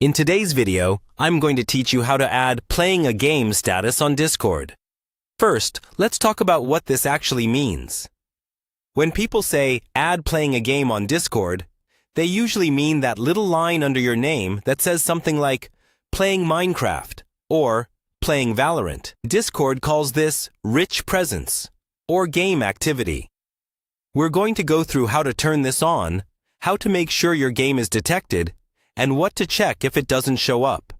In today's video, I'm going to teach you how to add playing a game status on Discord. First, let's talk about what this actually means. When people say add playing a game on Discord, they usually mean that little line under your name that says something like playing Minecraft or playing Valorant. Discord calls this rich presence or game activity. We're going to go through how to turn this on, how to make sure your game is detected, and what to check if it doesn't show up.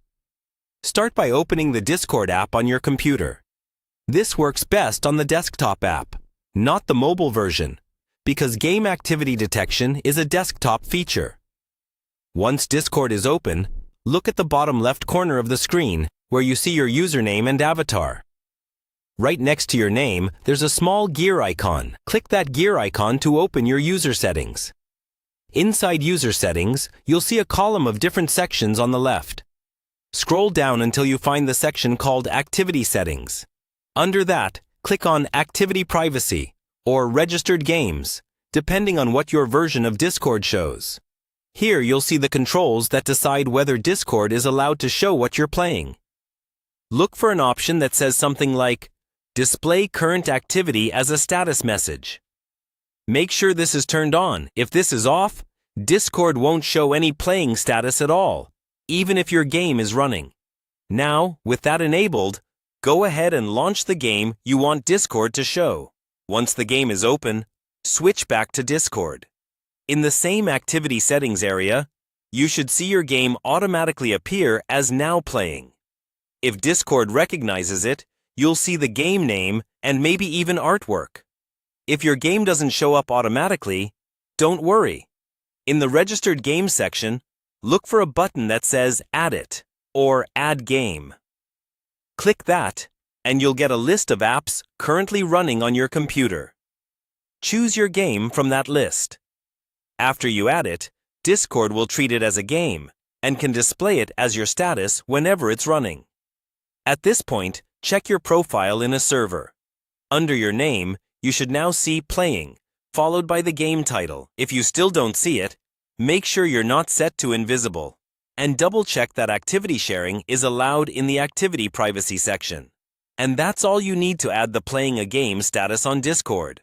Start by opening the Discord app on your computer. This works best on the desktop app, not the mobile version, because game activity detection is a desktop feature. Once Discord is open, look at the bottom left corner of the screen where you see your username and avatar. Right next to your name, there's a small gear icon. Click that gear icon to open your user settings. Inside User Settings, you'll see a column of different sections on the left. Scroll down until you find the section called Activity Settings. Under that, click on Activity Privacy or Registered Games, depending on what your version of Discord shows. Here you'll see the controls that decide whether Discord is allowed to show what you're playing. Look for an option that says something like Display Current Activity as a status message. Make sure this is turned on. If this is off, Discord won't show any playing status at all, even if your game is running. Now, with that enabled, go ahead and launch the game you want Discord to show. Once the game is open, switch back to Discord. In the same activity settings area, you should see your game automatically appear as now playing. If Discord recognizes it, you'll see the game name and maybe even artwork. If your game doesn't show up automatically, don't worry. In the Registered Game section, look for a button that says Add It or Add Game. Click that, and you'll get a list of apps currently running on your computer. Choose your game from that list. After you add it, Discord will treat it as a game and can display it as your status whenever it's running. At this point, check your profile in a server. Under your name, you should now see Playing, followed by the game title. If you still don't see it, make sure you're not set to invisible, and double-check that activity sharing is allowed in the Activity Privacy section. And that's all you need to add the Playing a Game status on Discord.